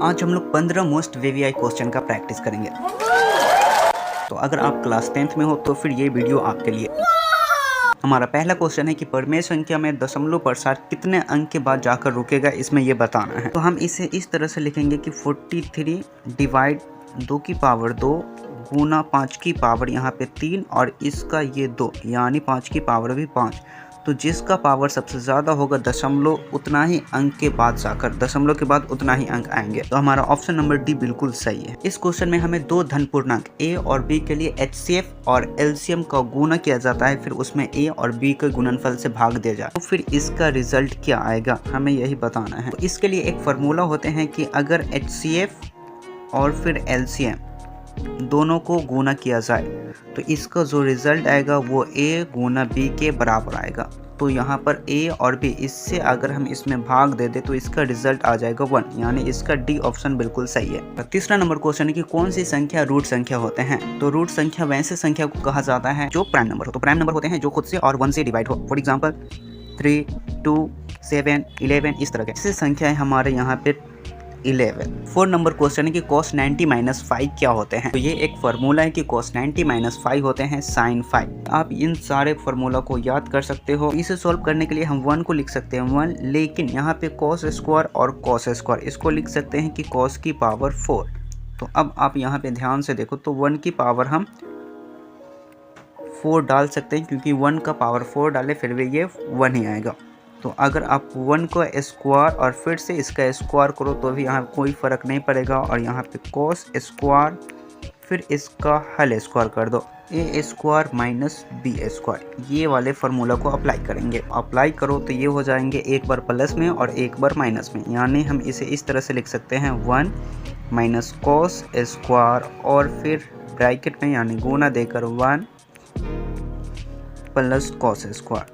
आज हम लोग 15 मोस्ट वीवीआई क्वेश्चन का प्रैक्टिस करेंगे। तो अगर आप क्लास 10th में हो तो फिर ये वीडियो आपके लिए। हमारा पहला क्वेश्चन है कि परिमेय संख्या में दशमलव प्रसार कितने अंक के बाद जाकर रुकेगा, इसमें ये बताना है। तो हम इसे इस तरह से लिखेंगे कि 43 डिवाइड 2 की पावर 2 गुना 5 की पावर यहाँ पे 3 और इसका ये 2 यानी 5 की पावर भी 5। तो जिसका पावर सबसे ज़्यादा होगा दशमलव उतना ही अंक के बाद जाकर दशमलव के बाद उतना ही अंक आएंगे। तो हमारा ऑप्शन नंबर डी बिल्कुल सही है। इस क्वेश्चन में हमें दो धन पूर्णांक ए और बी के लिए एचसीएफ और एलसीएम का गुणा किया जाता है, फिर उसमें ए और बी के गुणनफल से भाग दिया जाए तो फिर इसका रिजल्ट क्या आएगा, हमें यही बताना है। तो इसके लिए एक फार्मूला होते हैं कि अगर एचसीएफ और फिर एलसीएम दोनों को गुना किया जाए तो इसका जो रिजल्ट आएगा वो ए गुना बी के बराबर आएगा। तो यहाँ पर ए और बी इससे अगर हम इसमें भाग दे दे तो इसका रिजल्ट आ जाएगा 1, यानी इसका डी ऑप्शन बिल्कुल सही है। तो तीसरा नंबर क्वेश्चन है कि कौन सी संख्या रूट संख्या होते हैं। तो रूट संख्या वैसे संख्या को कहा जाता है जो प्राइम नंबर हो। तो प्राइम नंबर होते हैं जो खुद से और 1 से डिवाइड हो। फॉर एग्जाम्पल 3, 2, 7, 11 इस तरह के। ऐसे संख्या है हमारे यहाँ पे 11। 4 नंबर क्वेश्चन है कि cos 90 - 5 क्या होते हैं। तो ये एक फार्मूला है कि cos 90 - 5 होते हैं sin 5। आप इन सारे फार्मूला को याद कर सकते हो। इसे सॉल्व करने के लिए हम 1 को लिख सकते हैं 1, लेकिन यहाँ पे cos स्क्वायर और cos स्क्वायर इसको लिख सकते हैं कि cos की पावर 4। तो अब आप यहाँ पे ध्यान से देखो तो 1 की पावर हम 4 डाल सकते हैं, क्योंकि 1 का पावर 4 डाले फिर भी ये 1 ही आएगा। तो अगर आप 1 को स्क्वायर और फिर से इसका स्क्वायर करो तो भी यहाँ कोई फ़र्क नहीं पड़ेगा। और यहाँ पे cos स्क्वायर फिर इसका हल स्क्वायर कर दो, ए स्क्वायर माइनस बी स्क्वायर, ये वाले फार्मूला को अप्लाई करेंगे। अप्लाई करो तो ये हो जाएंगे एक बार प्लस में और एक बार माइनस में, यानी हम इसे इस तरह से लिख सकते हैं 1 माइनस cos स्क्वायर और फिर ब्रैकेट में यानी गुना देकर 1 प्लस cos स्क्वायर।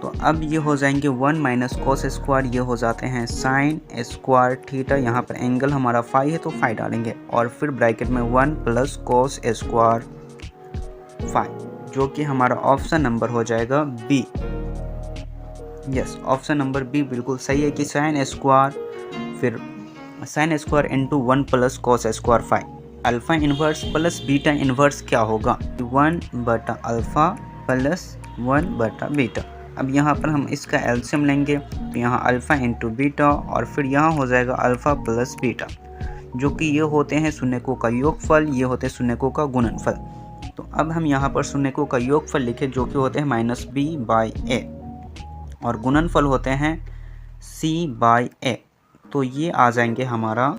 तो अब ये हो जाएंगे 1 माइनस cos स्क्वायर, ये हो जाते हैं साइन स्क्वायर थीटा। यहाँ पर एंगल हमारा फाई है तो फाई डालेंगे और फिर ब्रैकेट में 1 प्लस cos स्क्वायर फाई, जो कि हमारा ऑप्शन नंबर हो जाएगा B. Yes, option number B बिल्कुल सही है कि साइन स्क्वायर फिर sine square into 1 plus cos square phi. Alpha inverse plus beta inverse क्या होगा, 1 बटा अल्फा प्लस 1 बटा बीटा। अब यहाँ पर हम इसका एलसीएम लेंगे तो यहाँ अल्फ़ा इंटू बीटा और फिर यहाँ हो जाएगा अल्फ़ा प्लस बीटा, जो कि ये होते हैं शून्यकों का योगफल, ये होते हैं शून्यकों का गुणनफल। तो अब हम यहाँ पर शून्यकों का योगफल लिखे जो कि होते हैं -b/a और गुणनफल होते हैं c/a। तो ये आ जाएंगे हमारा।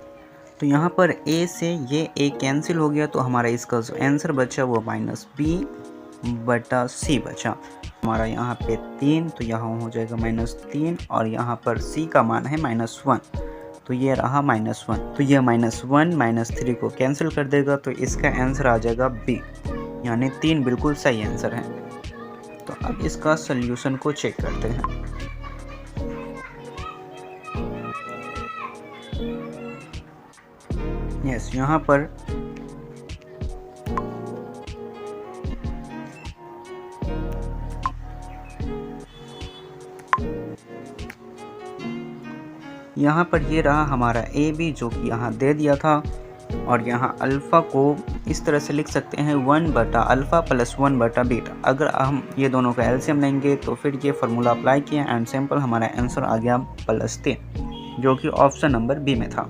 तो यहाँ पर a से ये a कैंसिल हो गया तो हमारा इसका जो आंसर बचा वो -b/c बचा। हमारा यहाँ पे 3 तो यहाँ हो जाएगा -3 और यहाँ पर c का मान है -1 तो ये रहा -1। तो ये -1 -3 को कैंसिल कर देगा तो इसका आंसर आ जाएगा b, यानी 3 बिल्कुल सही आंसर है। तो अब इसका सल्यूशन को चेक करते हैं। यस, यहाँ पर ये रहा हमारा ए बी जो कि यहाँ दे दिया था। और यहाँ अल्फ़ा को इस तरह से लिख सकते हैं 1 बटा अल्फ़ा प्लस 1 बटा बीटा। अगर हम ये दोनों का एलसीएम लेंगे तो फिर ये फार्मूला अप्लाई किया एंड सिंपल हमारा आंसर आ गया +3, जो कि ऑप्शन नंबर बी में था।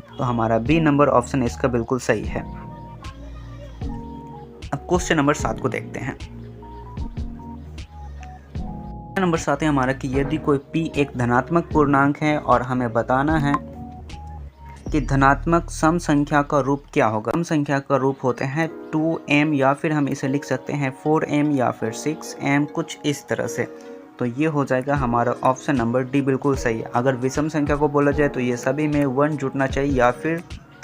तो हमारा बी नंबर ऑप्शन इसका बिल्कुल सही है। अब क्वेश्चन नंबर 7 को देखते हैं। नंबर 7 है हमारा कि यदि कोई p एक धनात्मक पूर्णांक है और हमें बताना है कि धनात्मक सम संख्या का रूप क्या होगा। सम संख्या का रूप होते हैं 2m या फिर हम इसे लिख सकते हैं 4m या फिर 6m, कुछ इस तरह से। तो ये हो जाएगा हमारा ऑप्शन नंबर डी बिल्कुल सही है। अगर विषम संख्या को बोला जाए तो ये सभी में 1 जुटना चाहिए या फिर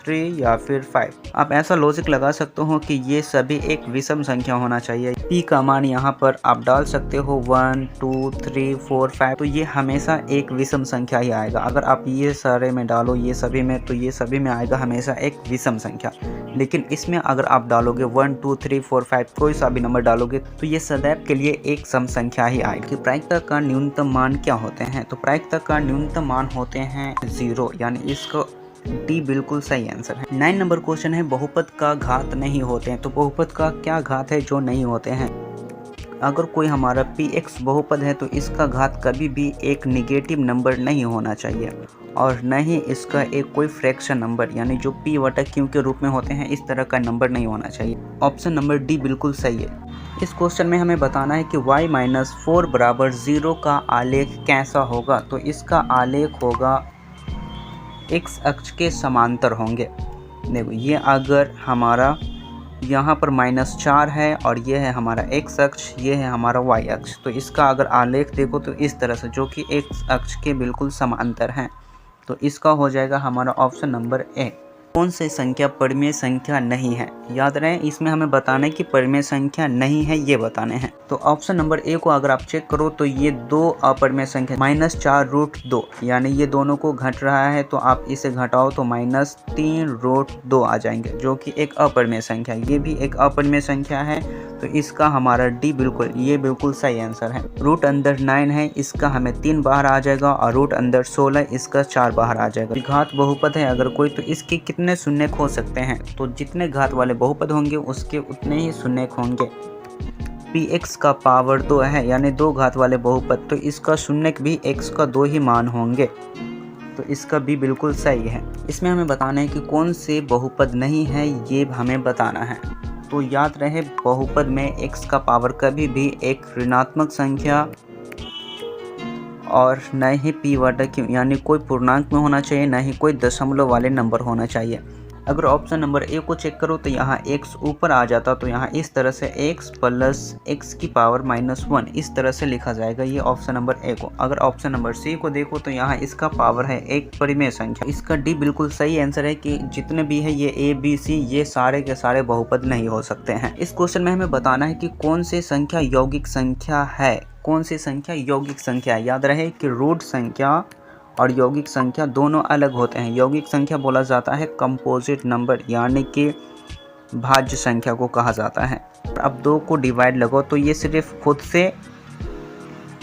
3 या फिर 5। आप ऐसा लॉजिक लगा सकते हो कि ये सभी एक विषम संख्या होना चाहिए। p का मान यहाँ पर आप डाल सकते हो 1 2 3 4 5, तो ये हमेशा एक विषम संख्या ही आएगा। अगर आप ये सारे में डालो ये सभी में, तो ये सभी में आएगा हमेशा एक विषम संख्या। लेकिन इसमें अगर आप डालोगे 1 2 3 4 5 कोई सा भी नंबर डालोगे तो ये सदैव के लिए एक सम संख्या ही आएगी। प्रायिकता का न्यूनतम मान क्या होते हैं? तो प्रायिकता का न्यूनतम मान होते हैं 0, यानी इसको डी बिल्कुल सही आंसर है। 9 नंबर क्वेश्चन है, बहुपद का घात नहीं होते हैं। तो बहुपद का क्या घात है जो नहीं होते हैं? अगर कोई हमारा px बहुपद है तो इसका घात कभी भी एक निगेटिव नंबर नहीं होना चाहिए, और न ही इसका एक कोई फ्रैक्शन नंबर यानी जो p/q के रूप में होते हैं इस तरह का नंबर नहीं होना चाहिए। ऑप्शन नंबर डी बिल्कुल सही है। इस क्वेश्चन में हमें बताना है कि y-4 बराबर 0 का आलेख कैसा होगा। तो इसका आलेख होगा x अक्ष के समांतर होंगे। देखो ये अगर हमारा यहाँ पर -4 है और ये है हमारा x अक्ष, ये है हमारा y अक्ष, तो इसका अगर आलेख देखो तो इस तरह से, जो कि x अक्ष के बिल्कुल समांतर हैं। तो इसका हो जाएगा हमारा ऑप्शन नंबर ए। कौन सी संख्या परिमेय संख्या नहीं है? याद रहे इसमें हमें बताने की परिमेय संख्या नहीं है, ये बताने हैं। तो ऑप्शन नंबर ए को अगर आप चेक करो तो ये दो अपरिमेय संख्या -4√2, यानी ये दोनों को घट रहा है, तो आप इसे घटाओ तो -3√2 आ जाएंगे, जो कि एक अपरिमेय संख्या, ये भी एक अपरिमेय संख्या है। तो इसका हमारा डी बिल्कुल, ये बिल्कुल सही आंसर है। रूट अंदर 9 है, इसका हमें 3 बाहर आ जाएगा, और रूट अंदर 16 इसका 4 बाहर आ जाएगा। घात बहुपद है अगर कोई, तो इसके कितने शून्यक हो सकते हैं? तो जितने घात वाले बहुपद होंगे उसके उतने ही शून्यक होंगे। px का पावर 2 है, यानी 2 घात वाले बहुपद, तो इसका शून्यक भी x का 2 ही मान होंगे। तो इसका भी बिल्कुल सही है। इसमें हमें बताना है कि कौन से बहुपद नहीं है, ये हमें बताना है। तो याद रहे बहुपद में x का पावर कभी भी एक ऋणात्मक संख्या और न ही p/q यानी कोई पूर्णांक में होना चाहिए, न ही कोई दशमलव वाले नंबर होना चाहिए। अगर ऑप्शन नंबर ए को चेक करो तो यहाँ x ऊपर आ जाता, तो यहाँ इस तरह से x + x की पावर -1 इस तरह से लिखा जाएगा, ये ऑप्शन नंबर ए को। अगर ऑप्शन नंबर सी को देखो तो यहाँ इसका पावर है एक परिमेय संख्या। इसका डी बिल्कुल सही आंसर है कि जितने भी है ये ए बी सी ये सारे के सारे बहुपद नहीं हो सकते हैं। इस क्वेश्चन में हमें बताना है कि कौन सी संख्या यौगिक संख्या है। कौन सी संख्या यौगिक संख्या? याद रहे कि रूट संख्या और यौगिक संख्या दोनों अलग होते हैं। यौगिक संख्या बोला जाता है कंपोजिट नंबर, यानी कि भाज्य संख्या को कहा जाता है। अब 2 को डिवाइड लगाओ तो ये सिर्फ खुद से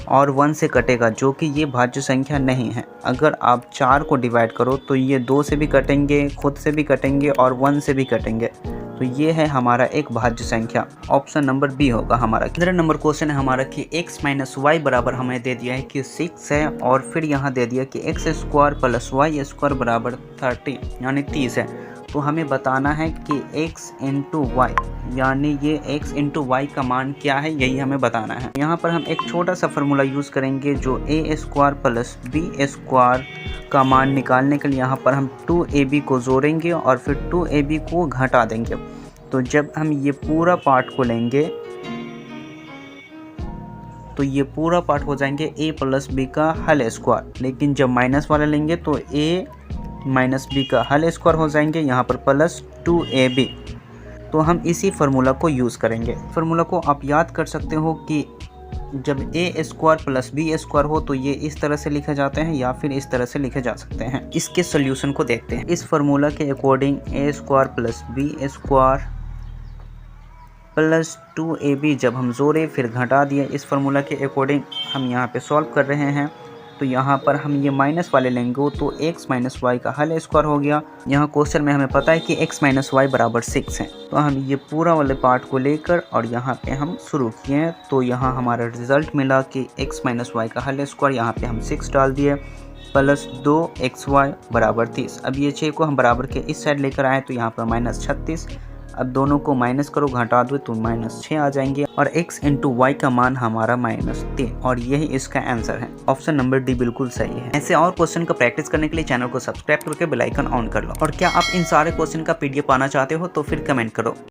और 1 से कटेगा, जो कि ये भाज्य संख्या नहीं है। अगर आप 4 को डिवाइड करो तो ये 2 से भी कटेंगे, खुद से भी कटेंगे और 1 से भी कटेंगे, तो ये है हमारा एक भाज्य संख्या। ऑप्शन नंबर बी होगा हमारा। 15 नंबर क्वेश्चन है हमारा कि x - y बराबर हमें दे दिया है कि 6 है, और फिर यहाँ दे दिया कि x² + y² बराबर 30 यानी 30 है। तो हमें बताना है कि x × y यानी ये x × y का मान क्या है, यही हमें बताना है। यहाँ पर हम एक छोटा सा फार्मूला यूज़ करेंगे, जो a² + b² का मान निकालने के लिए यहाँ पर हम 2ab को जोड़ेंगे और फिर 2ab को घटा देंगे। तो जब हम ये पूरा पार्ट को लेंगे तो ये पूरा पार्ट हो जाएंगे a + b का होल स्क्वायर, लेकिन जब माइनस वाला लेंगे तो a - b का होल स्क्वायर हो जाएंगे, यहाँ पर +2ab। तो हम इसी फार्मूला को यूज़ करेंगे। फार्मूला को आप याद कर सकते हो कि जब a² + b² हो तो ये इस तरह से लिखे जाते हैं या फिर इस तरह से लिखे जा सकते हैं। इसके सॉल्यूशन को देखते हैं। इस फार्मूला के अकॉर्डिंग a² + b² + 2ab जब हम जोड़े फिर घटा दिए, इस फार्मूला के अकॉर्डिंग हम यहाँ पे सॉल्व कर रहे हैं। तो यहाँ पर हम ये माइनस वाले लेंगे तो x - y का होल स्क्वायर हो गया। यहाँ क्वेश्चन में हमें पता है कि x - y बराबर 6 है, तो हम ये पूरा वाले पार्ट को लेकर और यहाँ पे हम शुरू किए। तो यहाँ हमारा रिजल्ट मिला कि x - y का होल स्क्वायर, यहाँ पे हम 6 डाल दिए, +2xy बराबर 30। अब ये 6 को हम बराबर के इस साइड लेकर आए तो यहाँ पर -36। अब दोनों को माइनस करो, घटा दो तो -6 आ जाएंगे, और x × y का मान हमारा -3, और यही इसका आंसर है। ऑप्शन नंबर डी बिल्कुल सही है। ऐसे और क्वेश्चन का प्रैक्टिस करने के लिए चैनल को सब्सक्राइब करके बेल आइकन ऑन कर लो। और क्या आप इन सारे क्वेश्चन का PDF पाना चाहते हो तो फिर कमेंट करो।